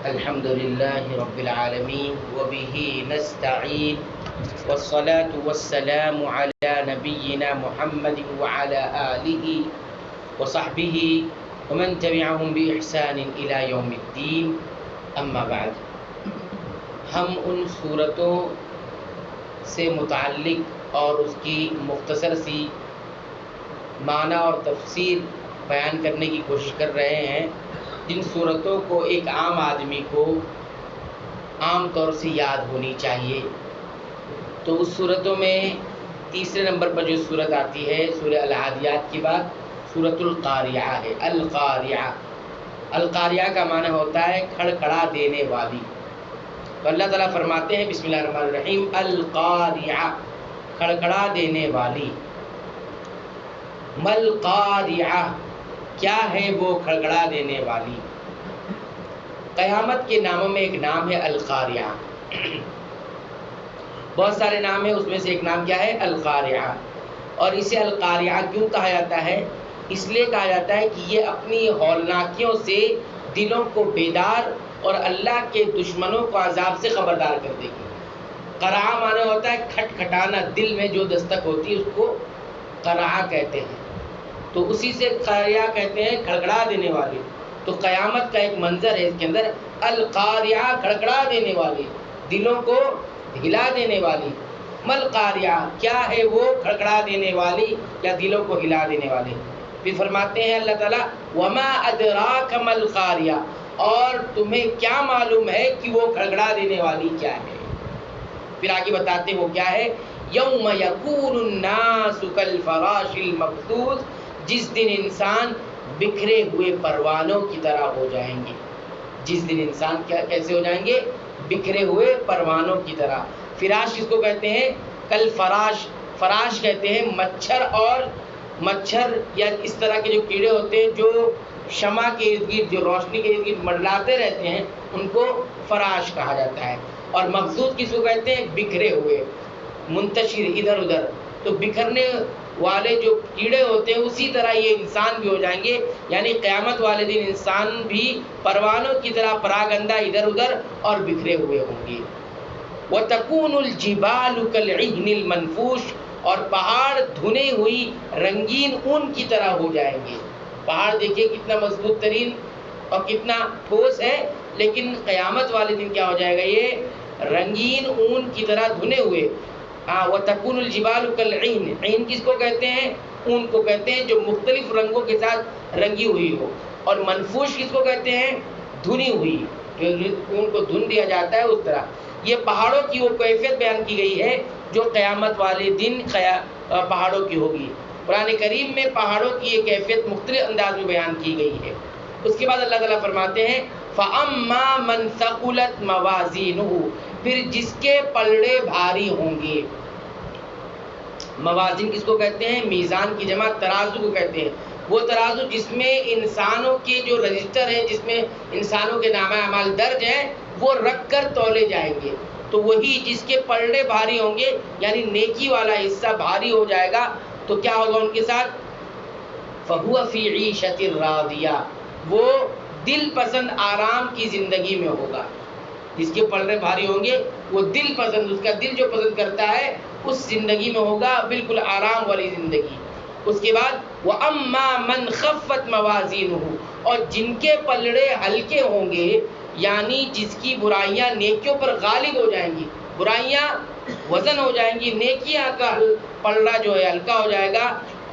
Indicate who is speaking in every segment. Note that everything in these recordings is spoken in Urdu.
Speaker 1: الحمد لله رب العالمين وبه نستعين والصلاة والسلام على نبينا محمد وعلى آله وصحبه ومن تبعهم بإحسان إلى يوم الدين أما بعد. ہم ان صورتوں سے متعلق اور اس کی مختصر سی معنی اور تفسیر بیان کرنے کی کوشش کر رہے ہیں جن صورتوں کو ایک عام آدمی کو عام طور سے یاد ہونی چاہیے. تو اس صورتوں میں تیسرے نمبر پر جو صورت آتی ہے سورہ العادیات کے بعد سورۃ القاریعہ ہے. القاریعہ، القاریعہ کا معنی ہوتا ہے کھڑکھڑا دینے والی. تو اللہ تعالیٰ فرماتے ہیں بسم اللہ الرحمن الرحیم القاریعہ، کھڑکھڑا دینے والی. مل قاریعہ، کیا ہے وہ کھڑکھڑا دینے والی؟ قیامت کے ناموں میں ایک نام ہے القاریعہ. بہت سارے نام ہیں، اس میں سے ایک نام کیا ہے؟ القاریعہ. اور اسے القاریعہ کیوں کہا جاتا ہے؟ اس لیے کہا جاتا ہے کہ یہ اپنی ہولناکیوں سے دلوں کو بیدار اور اللہ کے دشمنوں کو عذاب سے خبردار کر دے گی. قرعہ معنی ہوتا ہے کھٹکھٹانا، دل میں جو دستک ہوتی ہے اس کو قرعہ کہتے ہیں. تو اسی سے قاریعہ کہتے ہیں کھڑکھڑا دینے والی. تو قیامت کا ایک منظر ہے اس کے اندر، القاریعہ، کھڑکھڑا دینے والی، دلوں کو ہلا دینے والی. مل قاریعہ، کیا ہے وہ کھڑکھڑا دینے والی یا دلوں کو ہلا دینے والی؟ پھر فرماتے ہیں اللہ تعالیٰ وما ادراک مل قاریعہ، اور تمہیں کیا معلوم ہے کہ وہ کھڑکھڑا دینے والی کیا ہے؟ پھر آگے بتاتے ہیں وہ کیا ہے. یوم یکون الناس کالفراش المبثوث، جس دن انسان بکھرے ہوئے پروانوں کی طرح ہو جائیں گے. جس دن انسان کیسے ہو جائیں گے؟ بکھرے ہوئے پروانوں کی طرح. فراش کس کو کہتے ہیں؟ کل فراش، فراش کہتے ہیں مچھر یا اس طرح کے جو کیڑے ہوتے ہیں جو شمع کے ارد گرد، جو روشنی کے ارد گرد منڈلاتے رہتے ہیں، ان کو فراش کہا جاتا ہے. اور مبثوث کس کو کہتے ہیں؟ بکھرے ہوئے، منتشر، ادھر ادھر. تو بکھرنے والے جو کیڑے ہوتے ہیں اسی طرح یہ انسان بھی ہو جائیں گے. یعنی قیامت والے دن انسان بھی پروانوں کی طرح پراگندہ ادھر ادھر اور بکھرے ہوئے ہوں گے. وَتَكُونُ الْجِبَالُ كَالْعِهْنِ الْمَنْفُوشِ، اور پہاڑ دھنے ہوئی رنگین اون کی طرح ہو جائیں گے. پہاڑ دیکھیں کتنا مضبوط ترین اور کتنا ٹھوس ہے، لیکن قیامت والے دن کیا ہو جائے گا؟ یہ رنگین اون کی طرح دھنے ہوئے. وَتَكُونُ الْجِبَالُ كَالْعِهْنِ، عین کس کو کہتے ہیں؟ اون کو کہتے ہیں جو مختلف رنگوں کے ساتھ رنگی ہوئی ہو. اور منفوش کس کو کہتے ہیں؟ دھنی ہوئی، جو اون کو دھن دیا جاتا ہے اس طرح. یہ پہاڑوں کی وہ کیفیت بیان کی گئی ہے جو قیامت والے دن پہاڑوں کی ہوگی. قرآن کریم میں پہاڑوں کی یہ کیفیت مختلف انداز میں بیان کی گئی ہے. اس کے بعد اللہ تعالیٰ فرماتے ہیں فَأَمَّا مَنْ ثَقُلَتْ مَوَازِينُهُ، پھر جس کے پلڑے بھاری ہوں گے. موازین کس کو کہتے ہیں؟ میزان کی جمع ترازو کو کہتے ہیں. وہ ترازو جس میں انسانوں کے جو رجسٹر ہیں، جس میں انسانوں کے نامہ اعمال درج ہیں، وہ رکھ کر تولے جائیں گے. تو وہی جس کے پلڑے بھاری ہوں گے، یعنی نیکی والا حصہ بھاری ہو جائے گا، تو کیا ہوگا ان کے ساتھ؟ فَهُوَ فِي عِيشَةٍ رَاضِيَةٍ، وہ دل پسند آرام کی زندگی میں ہوگا. جس کے پلڑے بھاری ہوں گے وہ دل پسند، اس کا دل جو پسند کرتا ہے اس زندگی میں ہوگا، بالکل آرام والی زندگی. اس کے بعد وَأَمَّا مَنْ خَفَّتْ مَوَازِينُهُ، اور جن کے پلڑے ہلکے ہوں گے، یعنی جس کی برائیاں نیکیوں پر غالب ہو جائیں گی، برائیاں وزن ہو جائیں گی، نیکیاں کا پلڑا جو ہے ہلکا ہو جائے گا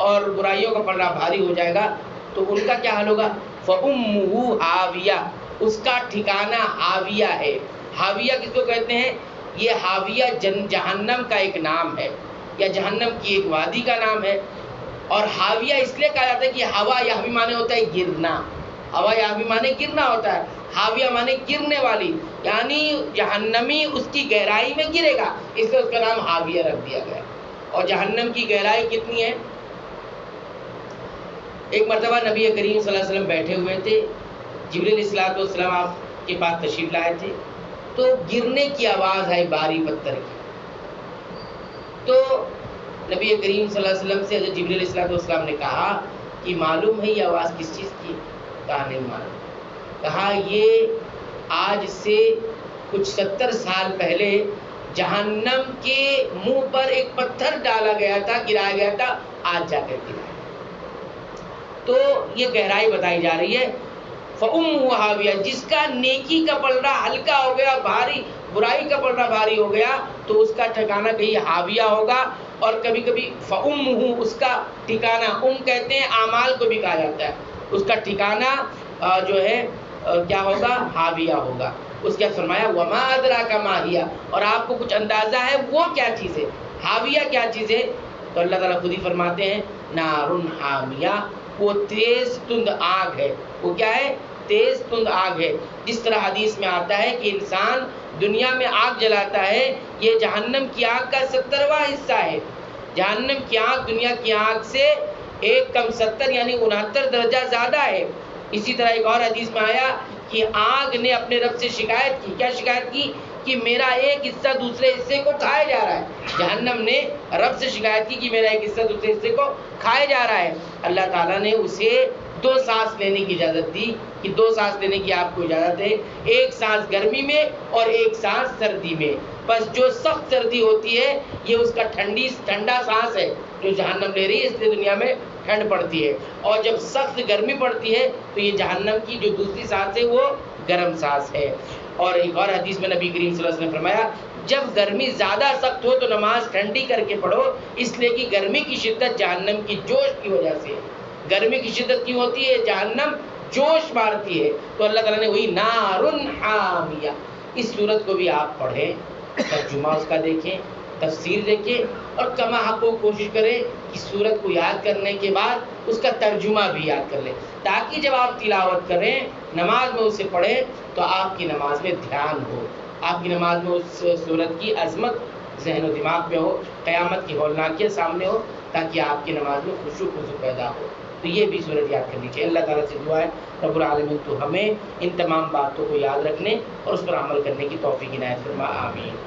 Speaker 1: اور برائیوں کا پلڑا بھاری ہو جائے گا، تو ان کا کیا حال ہوگا؟ فَأُمُّهُ حَاوِيَةٌ، اس کا ٹھکانہ حاویہ ہے. حاویہ کس کو کہتے ہیں؟ یہ حاویہ جہنم کا ایک نام ہے، یا جہنم کی ایک وادی کا نام ہے. اور حاویہ اس لیے کہا جاتا ہے کہ ہوا یحوی معنی ہوتا ہے گرنا، ہوا یحوی معنی گرنا ہوتا ہے، حاویہ معنی گرنے والی، یعنی جہنمی اس کی گہرائی میں گرے گا، اس لیے اس کا نام حاویہ رکھ دیا گیا. اور جہنم کی گہرائی کتنی ہے؟ ایک مرتبہ نبی کریم صلی اللہ علیہ وسلم بیٹھے ہوئے تھے، جبریل علیہ السلام آپ کے پاس تشریف لائے تھے، تو گرنے کی آواز آئی باری پتھر کی. تو نبی کریم صلی اللہ علیہ وسلم سے حضرت جبریل علیہ السلام نے کہا کہ معلوم ہے یہ آواز کس چیز کی ہے؟ کہا نہیں معلوم. کہا یہ آج سے کچھ 70 سال پہلے جہنم کے منہ پر ایک پتھر ڈالا گیا تھا، گرایا گیا تھا، آج جا کر گرا ہے۔ تو یہ گہرائی بتائی جا رہی ہے۔ فَأُمُّهُ هَاوِيَةٌ، جس کا نیکی کا پلڑا ہلکا ہو گیا، بھاری، برائی کا پلڑا بھاری ہو گیا، تو اس کا ٹھکانہ کہیں حاویہ ہوگا۔ اور کبھی کبھی فَأُمُّهُ، اس کا ٹھکانہ، کہتے ہیں اعمال کو بھی کہا جاتا ہے، اس کا ٹھکانہ جو ہے کیا ہوگا؟ حاویہ ہوگا۔ اس کے فرمایا وَمَا أَدْرَاكَ مَا هِيَ، اور آپ کو کچھ اندازہ ہے وہ کیا چیز ہے، حاویہ کیا چیز ہے؟ تو اللہ تعالیٰ خود ہی فرماتے ہیں نارٌ حامیہ، وہ تیز تند آگ ہے۔ وہ کیا ہے؟ تیز تند آگ ہے۔ جس طرح حدیث میں آتا ہے کہ انسان دنیا میں آگ جلاتا ہے، یہ جہنم کی آگ کا 70واں حصہ ہے۔ جہنم کی آگ دنیا کی آگ سے 1 کم 70 یعنی 69 درجہ زیادہ ہے۔ اسی طرح ایک اور حدیث میں آیا کہ آگ نے اپنے رب سے شکایت کی، کیا شکایت کی؟ کہ میرا ایک حصہ دوسرے حصے کو کھائے جا رہا ہے۔ جہنم نے رب سے شکایت کی کہ میرا ایک حصہ دوسرے حصے کو کھائے جا رہا ہے۔ اللہ تعالیٰ نے اسے 2 سانس لینے کی اجازت دی کہ 2 سانس لینے کی آپ کو اجازت ہے، 1 سانس گرمی میں اور 1 سانس سردی میں۔ بس جو سخت سردی ہوتی ہے یہ اس کا ٹھنڈا سانس ہے جو جہنم لے رہی ہے، اس لیے دنیا میں ٹھنڈ پڑتی ہے، اور جب سخت گرمی پڑتی ہے تو یہ جہنم کی جو دوسری سانس ہے وہ گرم سانس ہے۔ اور ایک اور حدیث میں نبی کریم صلی اللہ علیہ وسلم نے فرمایا جب گرمی زیادہ سخت ہو تو نماز ٹھنڈی کر کے پڑھو، اس لیے کہ گرمی کی شدت جہنم کی جوش کی وجہ سے ہے۔ گرمی کی شدت کیوں ہوتی ہے؟ جہنم جوش مارتی ہے۔ تو اللہ تعالیٰ نے وہی نارٌ حامیہ، اس صورت کو بھی آپ پڑھیں، ترجمہ اس کا دیکھیں، تفسیر دیکھیں، اور کما حق کو کوشش کریں کہ سورت کو یاد کرنے کے بعد اس کا ترجمہ بھی یاد کر لیں، تاکہ جب آپ تلاوت کریں، نماز میں اسے پڑھیں، تو آپ کی نماز میں دھیان ہو، آپ کی نماز میں اس سورت کی عظمت ذہن و دماغ میں ہو، قیامت کی ہولناکیت سامنے ہو، تاکہ آپ کی نماز میں خشوع خضوع پیدا ہو۔ تو یہ بھی صورت یاد کرنی چاہیے۔ اللہ تعالیٰ سے دعا ہے رب العالمین تو ہمیں ان تمام باتوں کو یاد رکھنے اور اس پر عمل کرنے کی توفیق عنایت فرما، آمین۔